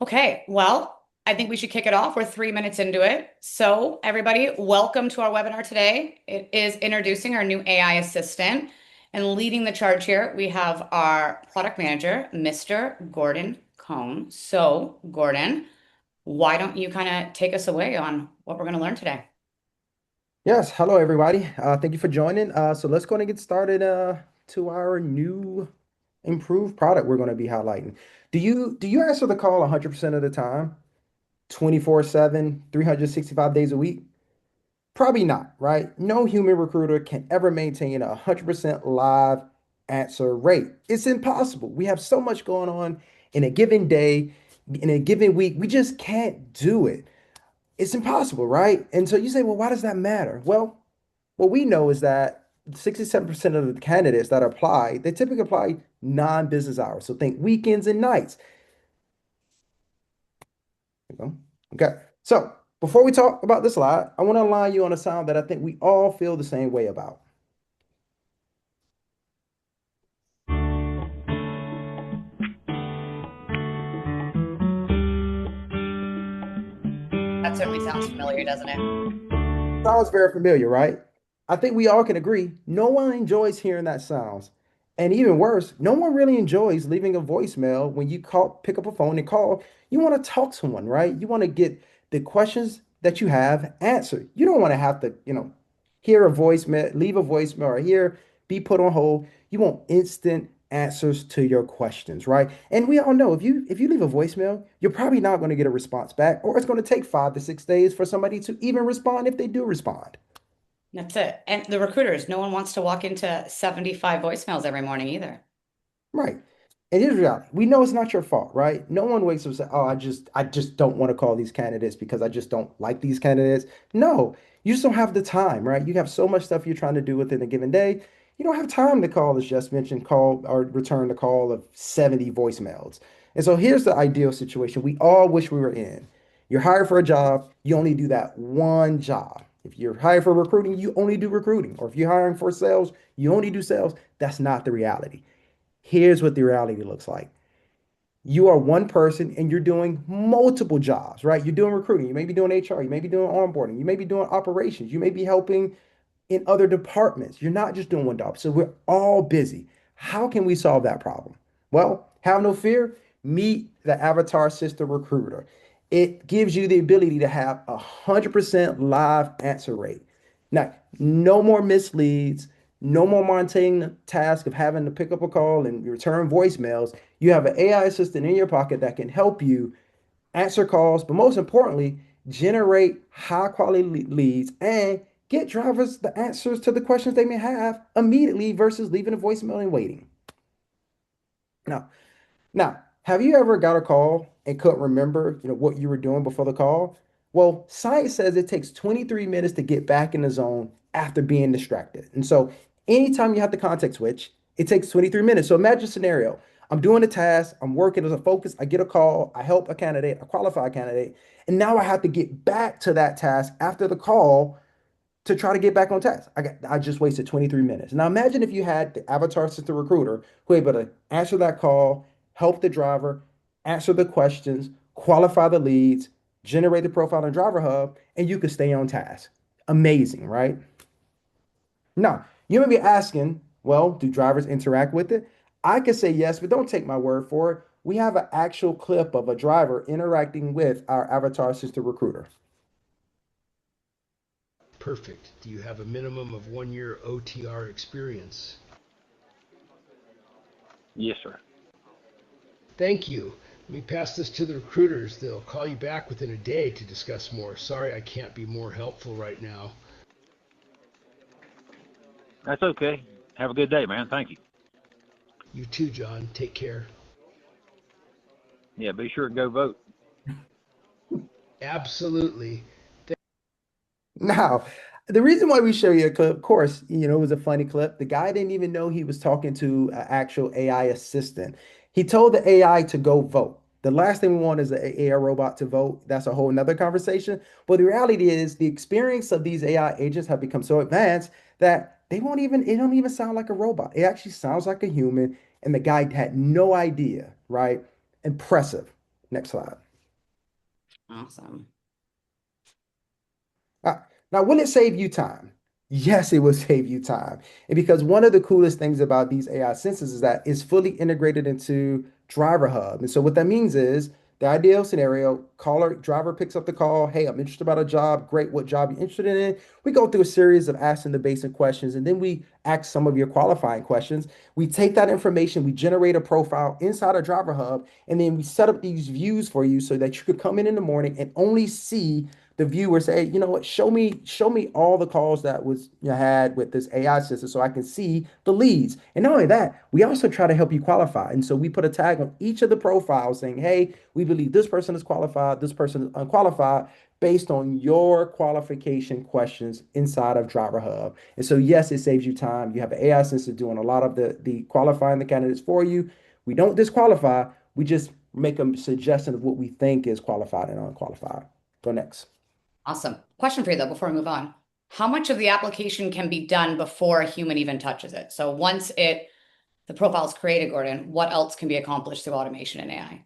Okay, well, I think we should kick it off. We're 3 minutes into it. So, everybody, welcome to our webinar today. It is introducing our new AI assistant. And leading the charge here, we have our product manager, Mr. Gordon Cohn. So, Gordon, why don't you kind of take us away on what we're going to learn today? Yes, hello everybody. Thank you for joining. So let's go and get started to our new improved product we're going to be highlighting. Do you answer the call 100% of the time, 24/7, 365 days a week? Probably not, right? No human recruiter can ever maintain a 100% live answer rate. It's impossible. We have so much going on in a given day, in a given week. We just can't do it. It's impossible, right? And so you say, well, why does that matter? Well, what we know is that 67% of the candidates that apply, they typically apply non-business hours. So think weekends and nights. You know? Okay. So before we talk about this slide, I want to align you on a sound that I think we all feel the same way about. That certainly sounds familiar, doesn't it? Sounds very familiar, right? I think we all can agree no one enjoys hearing that sounds. And even worse, no one really enjoys leaving a voicemail when you pick up a phone and call. You want to talk to someone, right? You want to get the questions that you have answered. You don't want to have to, hear a voicemail, leave a voicemail, or be put on hold. You want instant answers to your questions, right? And we all know if you leave a voicemail, you're probably not going to get a response back, or it's going to take 5 to 6 days for somebody to even respond if they do respond. That's it. And the recruiters, no one wants to walk into 75 voicemails every morning either. Right. And here's the reality. We know it's not your fault, right? No one wakes up and says, "Oh, I just don't want to call these candidates because I just don't like these candidates." No, you just don't have the time, right? You have so much stuff you're trying to do within a given day. You don't have time to call, as just mentioned, call or return the call of 70 voicemails. And so here's the ideal situation we all wish we were in. You're hired for a job, you only do that one job. If you're hired for recruiting, you only do recruiting. Or if you're hiring for sales, you only do sales. That's not the reality. Here's what the reality looks like. You are one person and you're doing multiple jobs, right? You're doing recruiting, you may be doing HR, you may be doing onboarding, you may be doing operations, you may be helping in other departments. You're not just doing one job. So we're all busy. How can we solve that problem? Well, have no fear. Meet the Avatar System Recruiter. It gives you the ability to have 100% live answer rate. Now, no more misleads, no more mundane task of having to pick up a call and return voicemails. You have an AI assistant in your pocket that can help you answer calls, but most importantly, generate high quality leads and get drivers the answers to the questions they may have immediately versus leaving a voicemail and waiting. Now, have you ever got a call and couldn't remember, what you were doing before the call? Well, science says it takes 23 minutes to get back in the zone after being distracted. And so anytime you have to context switch, it takes 23 minutes. So imagine a scenario. I'm doing a task, I'm working as a focus, I get a call, I help a candidate, a qualified candidate, and now I have to get back to that task after the call to try to get back on task. I just wasted 23 minutes. Now imagine if you had the avatar system recruiter who able to answer that call, help the driver, answer the questions, qualify the leads, generate the profile in Driver Hub, and you could stay on task. Amazing, right? Now, you may be asking, well, do drivers interact with it? I could say yes, but don't take my word for it. We have an actual clip of a driver interacting with our avatar system recruiter. Perfect. Do you have a minimum of 1 year OTR experience? Yes, sir. Thank you. Let me pass this to the recruiters. They'll call you back within a day to discuss more. Sorry I can't be more helpful right now. That's okay. Have a good day, man. Thank you. You too, John. Take care. Yeah, be sure to go vote. Absolutely. Now, the reason why we show you a clip, of course, it was a funny clip. The guy didn't even know he was talking to an actual AI assistant. He told the AI to go vote. The last thing we want is an AI robot to vote. That's a whole nother conversation. But the reality is the experience of these AI agents have become so advanced that it don't even sound like a robot. It actually sounds like a human. And the guy had no idea, right? Impressive. Next slide. Awesome. Uh, Now, will it save you time? Yes, it will save you time. And because one of the coolest things about these AI sensors is that it's fully integrated into Driver Hub. And so what that means is the ideal scenario, caller, driver picks up the call. Hey, I'm interested about a job. Great. What job you interested in? We go through a series of asking the basic questions, and then we ask some of your qualifying questions. We take that information, we generate a profile inside of Driver Hub, and then we set up these views for you so that you could come in the morning and only see the viewer say, you know what, show me all the calls that was you had with this AI system so I can see the leads. And not only that, we also try to help you qualify. And so we put a tag on each of the profiles saying, hey, we believe this person is qualified, this person is unqualified based on your qualification questions inside of Driver Hub. And so yes, it saves you time. You have an AI system doing a lot of the qualifying the candidates for you. We don't disqualify, we just make a suggestion of what we think is qualified and unqualified. Go next. Awesome. Question for you though, before we move on. How much of the application can be done before a human even touches it? So once the profile is created, Gordon, what else can be accomplished through automation and AI?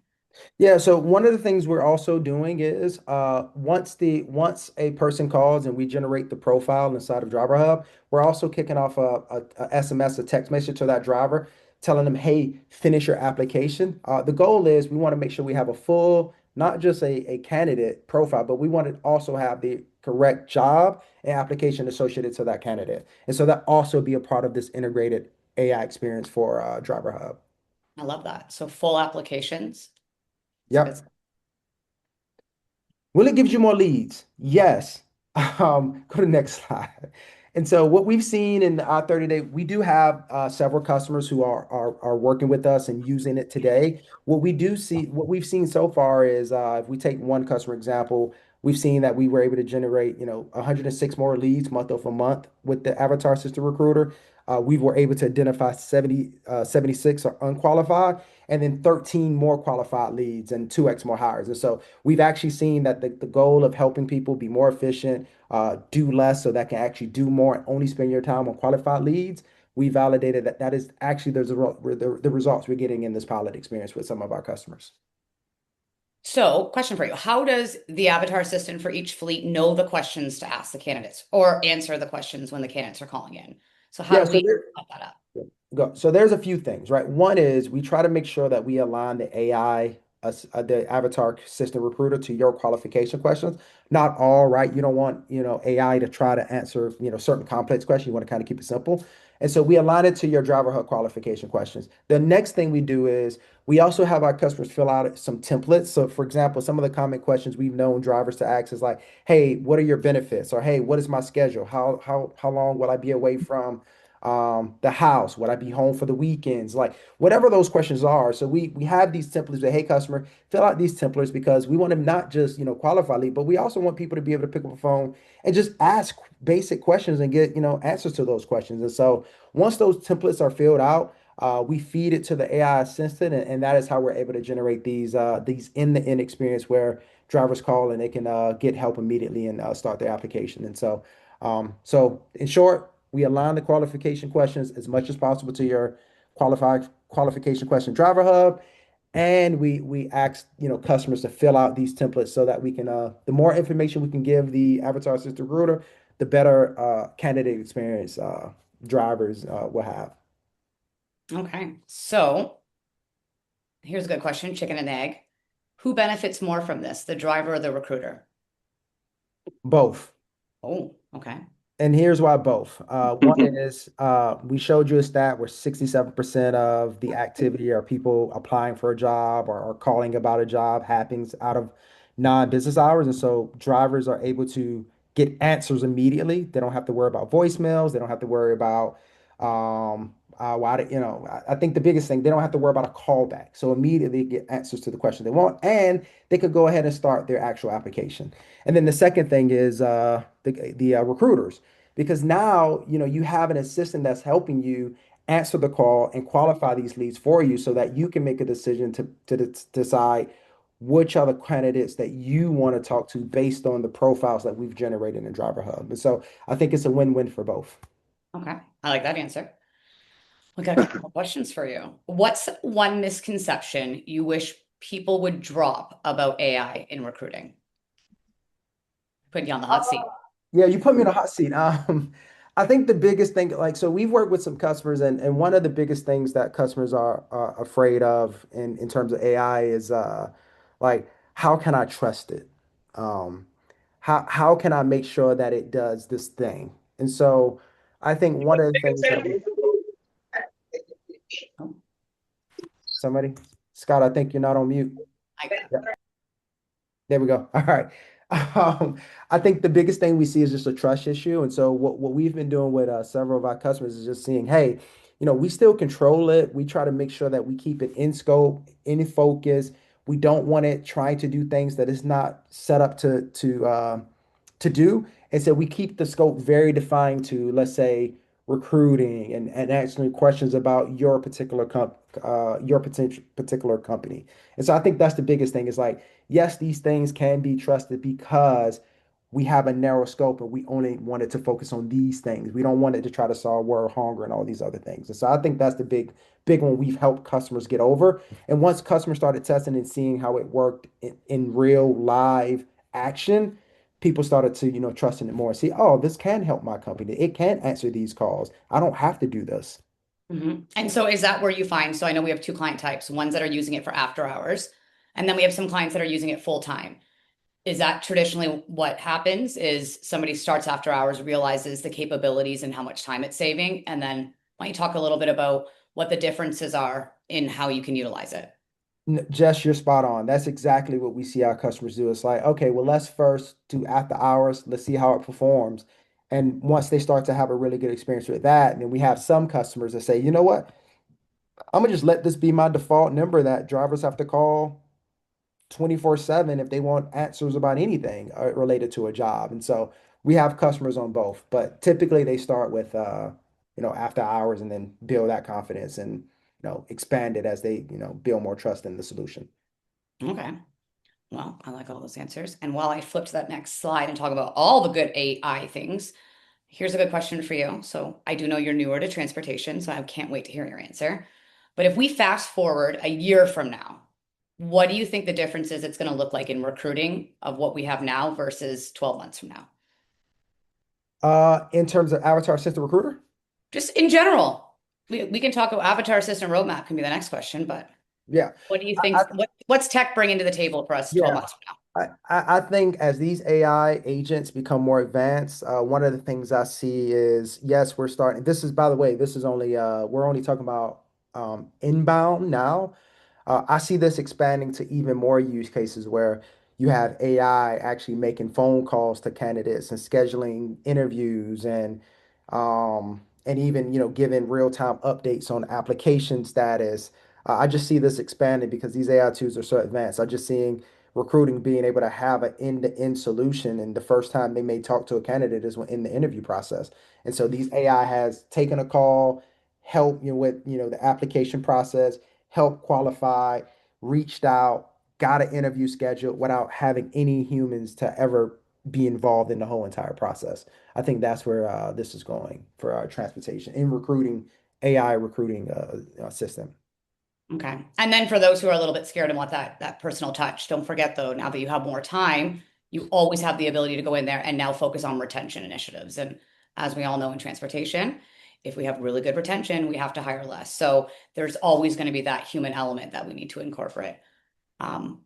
Yeah, so one of the things we're also doing is once a person calls and we generate the profile inside of Driver Hub, we're also kicking off a SMS, a text message to that driver, telling them, hey, finish your application. The goal is we want to make sure we have a full, not just a candidate profile, but we want to also have the correct job and application associated to that candidate. And so that also be a part of this integrated AI experience for Driver Hub. I love that. So full applications. It's good. Yep. Will it give you more leads? Yes. Go to the next slide. And so what we've seen in our 30-day, we do have several customers who are working with us and using it today. What we've seen so far is if we take one customer example, we've seen that we were able to generate, 106 more leads month over month with the Avatar System Recruiter. We were able to identify 76 are unqualified, and then 13 more qualified leads and 2x more hires. And so we've actually seen that the goal of helping people be more efficient, do less so that can actually do more and only spend your time on qualified leads. We validated that that is actually the results we're getting in this pilot experience with some of our customers. So, question for you. How does the avatar assistant for each fleet know the questions to ask the candidates or answer the questions when the candidates are calling in? So how Yeah, do so we there, set that up? So there's a few things, right? One is we try to make sure that we align the AI, the avatar system recruiter to your qualification questions. Not all, right? You don't want, AI to try to answer, certain complex questions. You want to kind of keep it simple. And so we align it to your driver hub qualification questions. The next thing we do is we also have our customers fill out some templates. So for example, some of the common questions we've known drivers to ask is like, hey, what are your benefits? Or hey, what is my schedule? How long will I be away from the house? Would I be home for the weekends? Like whatever those questions are. So we have these templates that, hey, customer, fill out these templates because we want to not just, qualify lead, but we also want people to be able to pick up a phone and just ask basic questions and get, answers to those questions. And so once those templates are filled out, we feed it to the AI assistant, and that is how we're able to generate these in-the-end experience where drivers call and they can get help immediately and start their application. And so in short, we align the qualification questions as much as possible to your qualification question Driver Hub, and we ask customers to fill out these templates so that we can the more information we can give the avatar assistant recruiter, the better candidate experience drivers will have. Okay. So here's a good question, chicken and egg. Who benefits more from this, the driver or the recruiter? Both. Oh, okay. And here's why both. One is we showed you a stat where 67% of the activity are people applying for a job or calling about a job happens out of non-business hours. And so drivers are able to get answers immediately. They don't have to worry about voicemails. They don't have to worry about I think the biggest thing, they don't have to worry about a callback. So immediately get answers to the question they want, and they could go ahead and start their actual application. And then the second thing is the recruiters, because now you have an assistant that's helping you answer the call and qualify these leads for you, so that you can make a decision to decide which are the candidates that you want to talk to based on the profiles that we've generated in Driver Hub. And so I think it's a win-win for both. Okay. I like that answer. We got a couple more questions for you. What's one misconception you wish people would drop about AI in recruiting? Putting you on the hot seat. Yeah, you put me in a hot seat. I think the biggest thing, like, so we've worked with some customers, and one of the biggest things that customers are afraid of in terms of AI is like, how can I trust it? Um, how can I make sure that it does this thing? And so I think one of the things that we Oh, somebody, Scott, I think you're not on mute. I got Yeah, there we go. All right. I think the biggest thing we see is just a trust issue. And so what we've been doing with several of our customers is just seeing, hey, we still control it. We try to make sure that we keep it in scope, in focus. We don't want it trying to do things that it's not set up to do. And so we keep the scope very defined to, let's say, recruiting and asking questions about your potential particular company. And so I think that's the biggest thing is like, yes, these things can be trusted because we have a narrow scope and we only wanted to focus on these things. We don't want it to try to solve world hunger and all these other things. And so I think that's the big one we've helped customers get over. And once customers started testing and seeing how it worked in real live action, people started to, trust in it more and see, oh, this can help my company. It can answer these calls. I don't have to do this. And so is that where you find, so I know we have two client types, ones that are using it for after hours, and then we have some clients that are using it full time. Is that traditionally what happens is somebody starts after hours, realizes the capabilities and how much time it's saving, and then why don't you talk a little bit about what the differences are in how you can utilize it? Jess, you're spot on. That's exactly what we see our customers do. It's like, okay, well, let's first do after hours. Let's see how it performs. And once they start to have a really good experience with that, and then we have some customers that say, you know what? I'm gonna just let this be my default number that drivers have to call 24/7 if they want answers about anything related to a job. And so we have customers on both, but typically they start with after hours and then build that confidence and expand it as they build more trust in the solution. Okay. Well, I like all those answers. And while I flip to that next slide and talk about all the good AI things, here's a good question for you. So I do know you're newer to transportation, so I can't wait to hear your answer. But if we fast forward a year from now, what do you think the difference is it's going to look like in recruiting of what we have now versus 12 months from now? In terms of Avatar Assistant Recruiter, Just in general, we can talk about avatar assistant roadmap can be the next question, but yeah. what do you think? What's tech bringing to the table for us 12 Yeah, months from I think as these AI agents become more advanced, one of the things I see is yes, we're starting. This is, by the way, this is only we're only talking about inbound now. I see this expanding to even more use cases where you have AI actually making phone calls to candidates and scheduling interviews and even giving real-time updates on application status. I just see this expanding because these AI tools are so advanced. I just seeing recruiting being able to have an end-to-end solution, and the first time they may talk to a candidate is in the interview process. And so these AI has taken a call, help with the application process, help qualify, reached out, got an interview scheduled without having any humans to ever be involved in the whole entire process. I think that's where this is going for our transportation in recruiting, AI recruiting system. Okay. And then for those who are a little bit scared and want that personal touch, don't forget though, now that you have more time, you always have the ability to go in there and now focus on retention initiatives. And as we all know in transportation, if we have really good retention, we have to hire less. So there's always going to be that human element that we need to incorporate. Um,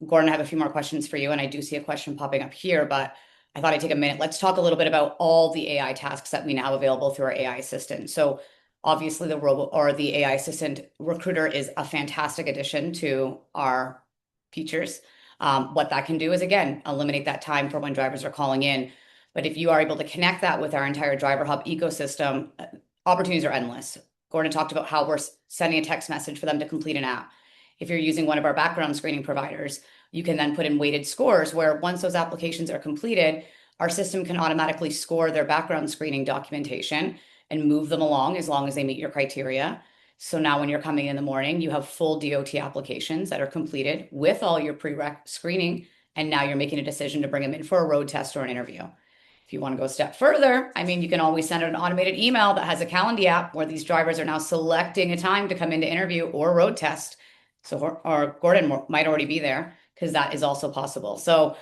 Gordon, I have a few more questions for you, and I do see a question popping up here, but I thought I'd take a minute. Let's talk a little bit about all the AI tasks that we now have available through our AI assistant. So obviously the robot or the AI assistant recruiter is a fantastic addition to our features. What that can do is, again, eliminate that time for when drivers are calling in. But if you are able to connect that with our entire Driver Hub ecosystem, opportunities are endless. Gordon talked about how we're sending a text message for them to complete an app. If you're using one of our background screening providers, you can then put in weighted scores where once those applications are completed, our system can automatically score their background screening documentation and move them along as long as they meet your criteria. So now when you're coming in the morning, you have full DOT applications that are completed with all your prereq screening. And now you're making a decision to bring them in for a road test or an interview. If you want to go a step further, I mean, you can always send an automated email that has a Calendly app where these drivers are now selecting a time to come into interview or road test. So, or Gordon might already be there because that is also possible. So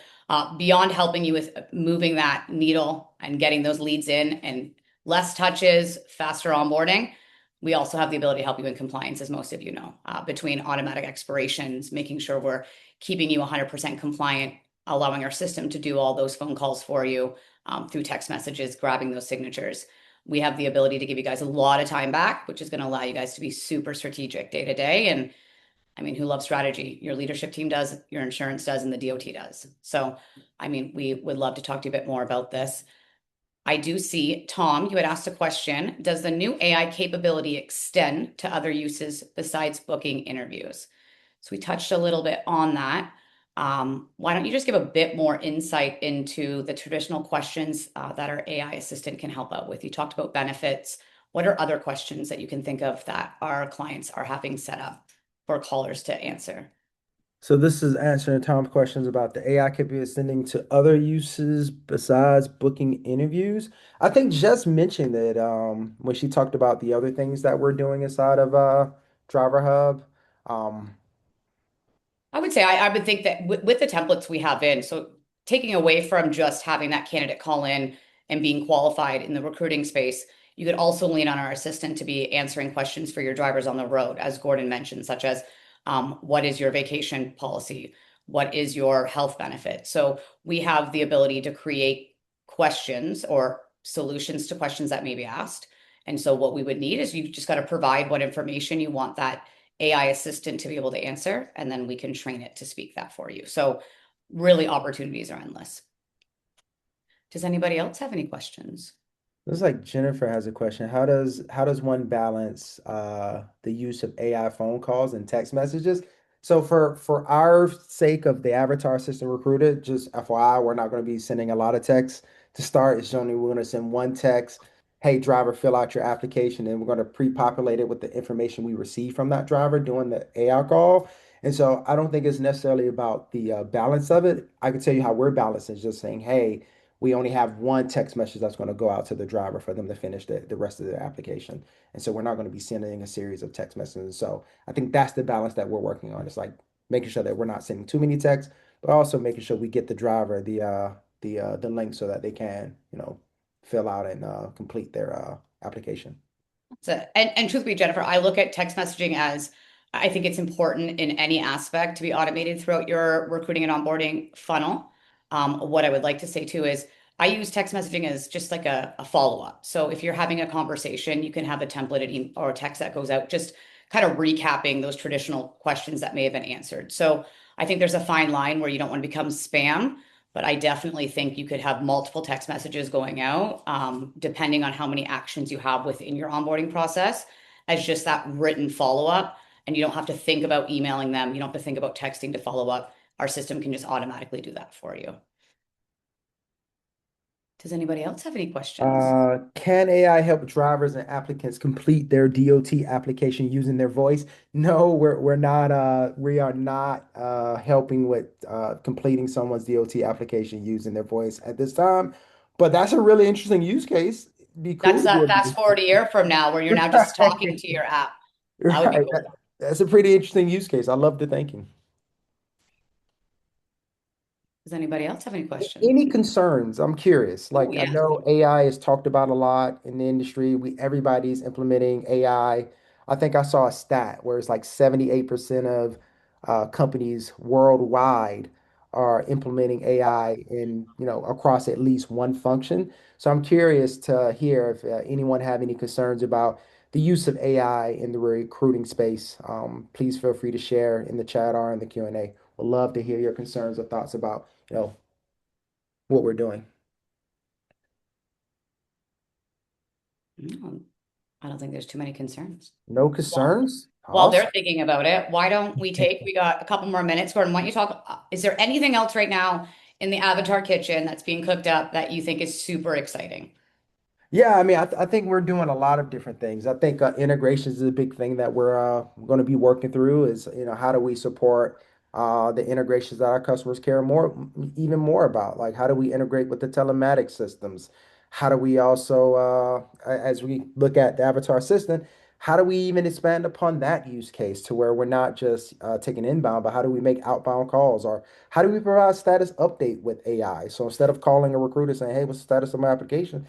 beyond helping you with moving that needle and getting those leads in and less touches, faster onboarding. We also have the ability to help you in compliance, as most of you know, between automatic expirations, making sure we're keeping you 100% compliant, allowing our system to do all those phone calls for you through text messages, grabbing those signatures. We have the ability to give you guys a lot of time back, which is going to allow you guys to be super strategic day to day. And I mean, who loves strategy? Your leadership team does, your insurance does, and the DOT does. So, I mean, we would love to talk to you a bit more about this. I do see, Tom, you had asked a question. Does the new AI capability extend to other uses besides booking interviews? So we touched a little bit on that. Why don't you just give a bit more insight into the traditional questions that our AI assistant can help out with? You talked about benefits. What are other questions that you can think of that our clients are having set up for callers to answer? So this is answering Tom's questions about the AI could be extending to other uses besides booking interviews. I think Jess mentioned it when she talked about the other things that we're doing inside of Driver Hub. Um, I would say I would think that with the templates we have in, so taking away from just having that candidate call in and being qualified in the recruiting space, you could also lean on our assistant to be answering questions for your drivers on the road, as Gordon mentioned, such as what is your vacation policy? What is your health benefit? So we have the ability to create questions or solutions to questions that may be asked. And so what we would need is you've just got to provide what information you want that AI assistant to be able to answer, and then we can train it to speak that for you. So really opportunities are endless. Does anybody else have any questions? Looks like Jennifer has a question. How does one balance the use of AI phone calls and text messages? So for our sake of the Avatar Assistant Recruiter, just FYI, we're not going to be sending a lot of texts to start. It's only we're going to send one text. Hey, driver, fill out your application, and we're going to pre-populate it with the information we receive from that driver doing the AI call. And so I don't think it's necessarily about the balance of it. I can tell you how we're balancing, just saying, hey, we only have one text message that's going to go out to the driver for them to finish the rest of their application. And so we're not going to be sending a series of text messages. So I think that's the balance that we're working on. It's like making sure that we're not sending too many texts, but also making sure we get the driver the link so that they can, fill out and complete their application. So, and truth be, Jennifer, I look at text messaging as I think it's important in any aspect to be automated throughout your recruiting and onboarding funnel. What I would like to say too is I use text messaging as just like a follow-up. So if you're having a conversation, you can have a templated or a text that goes out, just kind of recapping those traditional questions that may have been answered. So I think there's a fine line where you don't want to become spam, but I definitely think you could have multiple text messages going out, depending on how many actions you have within your onboarding process, as just that written follow-up. And you don't have to think about emailing them. You don't have to think about texting to follow up. Our system can just automatically do that for you. Does anybody else have any questions? Can AI help drivers and applicants complete their DOT application using their voice? No, we are not helping with completing someone's DOT application using their voice at this time. But that's a really interesting use case. It'd be cool That's to be that able fast forward a year from now where you're now just talking to to your app. That would be right. cool. That's a pretty interesting use case. I love the thinking. Does anybody else have any Any questions? concerns? I'm curious. Oh, Like I yeah. know AI is talked about a lot in the industry. Everybody's implementing AI. I think I saw a stat where it's like 78% of companies worldwide are implementing AI in, across at least one function. So I'm curious to hear if anyone have any concerns about the use of AI in the recruiting space. Please feel free to share in the chat or in the Q&A. Would love to hear your concerns or thoughts about, what we're doing. No, I don't think there's too many concerns. No Well, concerns? while they're Awesome. thinking about it, why don't we got a couple more minutes. Gordon, why don't you talk? Is there anything else right now in the Avatar kitchen that's being cooked up that you think is super exciting? Yeah, I mean, I think we're doing a lot of different things. I think integrations is a big thing that we're going to be working through is, how do we support the integrations that our customers care even more about? Like, how do we integrate with the telematics systems? How do we also, as we look at the Avatar Assistant, how do we even expand upon that use case to where we're not just taking inbound, but how do we make outbound calls? Or how do we provide status update with AI? So instead of calling a recruiter saying, hey, what's the status of my application?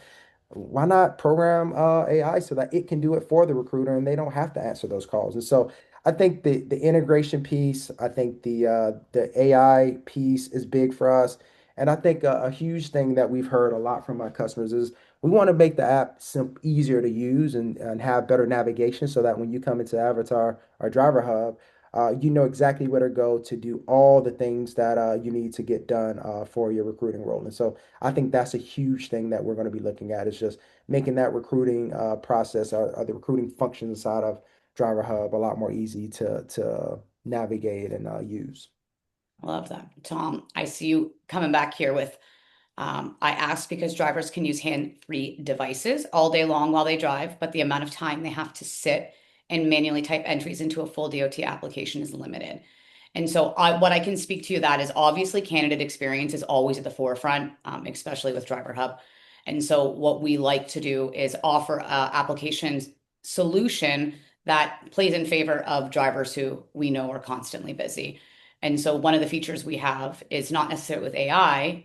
Why not program AI so that it can do it for the recruiter and they don't have to answer those calls? And so I think the integration piece, I think the AI piece is big for us. And I think a huge thing that we've heard a lot from my customers is we want to make the app easier to use and have better navigation so that when you come into Avatar or Driver Hub, you know exactly where to go to do all the things that you need to get done for your recruiting role. And so I think that's a huge thing that we're going to be looking at is just making that recruiting process or the recruiting function inside of Driver Hub a lot more easy to navigate and use. I love that. Tom, I see you coming back here with I asked because drivers can use hand-free devices all day long while they drive, but the amount of time they have to sit and manually type entries into a full DOT application is limited. And so what I can speak to you that is obviously candidate experience is always at the forefront, especially with Driver Hub. And so what we like to do is offer a application solution that plays in favor of drivers who we know are constantly busy. And so one of the features we have is not necessarily with AI,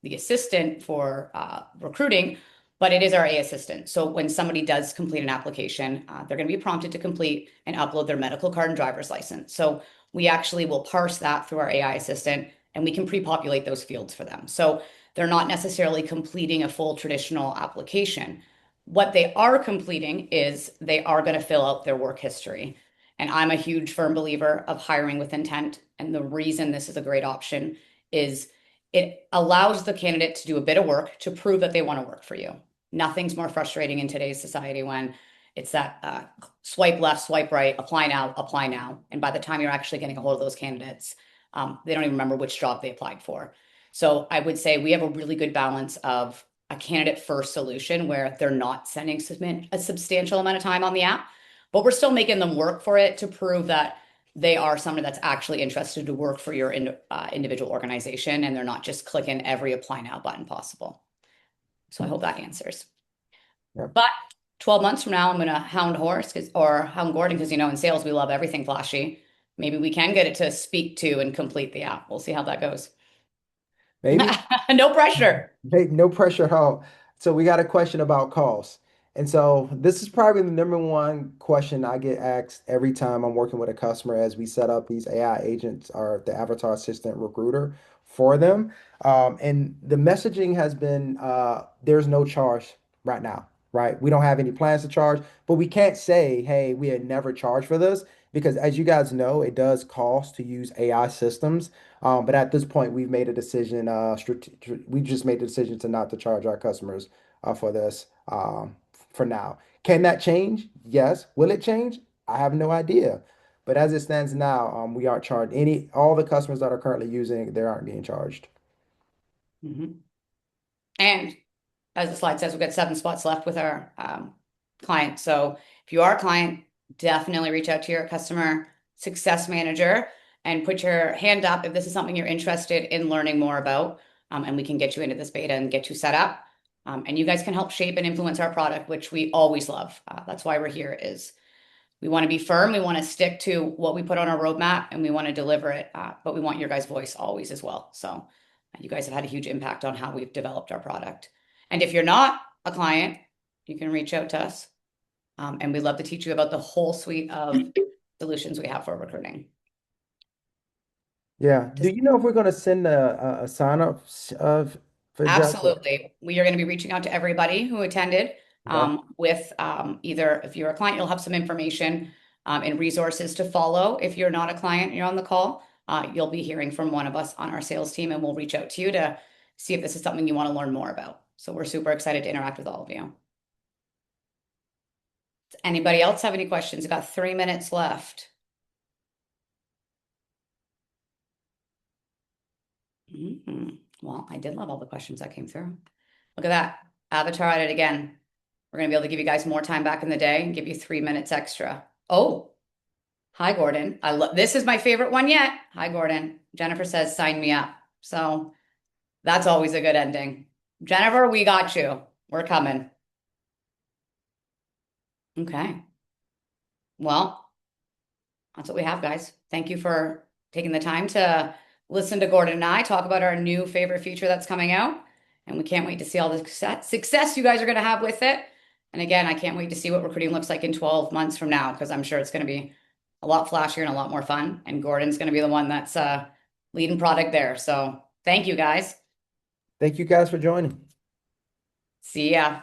the assistant for recruiting, but it is our AI assistant. So when somebody does complete an application, they're going to be prompted to complete and upload their medical card and driver's license. So we actually will parse that through our AI assistant and we can pre-populate those fields for them. So they're not necessarily completing a full traditional application. What they are completing is they are going to fill out their work history. And I'm a huge firm believer of hiring with intent. And the reason this is a great option is it allows the candidate to do a bit of work to prove that they want to work for you. Nothing's more frustrating in today's society when it's that swipe left, swipe right, apply now, apply now. And by the time you're actually getting a hold of those candidates, they don't even remember which job they applied for. So I would say we have a really good balance of a candidate first solution where they're not spending a substantial amount of time on the app, but we're still making them work for it to prove that they are someone that's actually interested to work for your individual organization and they're not just clicking every apply now button possible. So I hope that answers. Yep. But 12 months from now, I'm going to hound hound Gordon because, in sales, we love everything flashy. Maybe we can get it to speak to and complete the app. We'll see how that goes. Maybe. No pressure. Hey, no pressure at all. So we got a question about calls. And so this is probably the number one question I get asked every time I'm working with a customer as we set up these AI agents or the avatar assistant recruiter for them. And the messaging has been there's no charge right now, right? We don't have any plans to charge, but we can't say, hey, we had never charged for this because as you guys know, it does cost to use AI systems. But at this point, we've made a decision. We just made the decision to not to charge our customers for this for now. Can that change? Yes. Will it change? I have no idea. But as it stands now, we aren't charged all the customers that are currently using it, they aren't being charged. Mm-hmm. And as the slide says, we've got 7 spots left with our client. So if you are a client, definitely reach out to your customer success manager and put your hand up if this is something you're interested in learning more about. And we can get you into this beta and get you set up. And you guys can help shape and influence our product, which we always love. That's why we're here is we want to be firm. We want to stick to what we put on our roadmap and we want to deliver it. But we want your guys' voice always as well. So you guys have had a huge impact on how we've developed our product. And if you're not a client, you can reach out to us. And we'd love to teach you about the whole suite of solutions we have for recruiting. Yeah. Do you know if we're going to send a sign up for Jeff? Absolutely. We are going to be reaching out to everybody who attended Okay. with either if you're a client, you'll have some information and resources to follow. If you're not a client, you're on the call, you'll be hearing from one of us on our sales team and we'll reach out to you to see if this is something you want to learn more about. So we're super excited to interact with all of you. Does anybody else have any questions? We've got 3 minutes left. Well, I did love all the questions that came through. Look at that. Avatar at it again. We're going to be able to give you guys more time back in the day and give you 3 minutes extra. Oh, hi, Gordon. This is my favorite one yet. Hi, Gordon. Jennifer says, sign me up. So that's always a good ending. Jennifer, we got you. We're coming. Okay. well, that's what we have, guys. Thank you for taking the time to listen to Gordon and I talk about our new favorite feature that's coming out. And we can't wait to see all the success you guys are going to have with it. And again, I can't wait to see what recruiting looks like in 12 months from now, because I'm sure it's going to be a lot flashier and a lot more fun. And Gordon's going to be the one that's leading product there. So thank you, guys. Thank you guys for joining. See ya.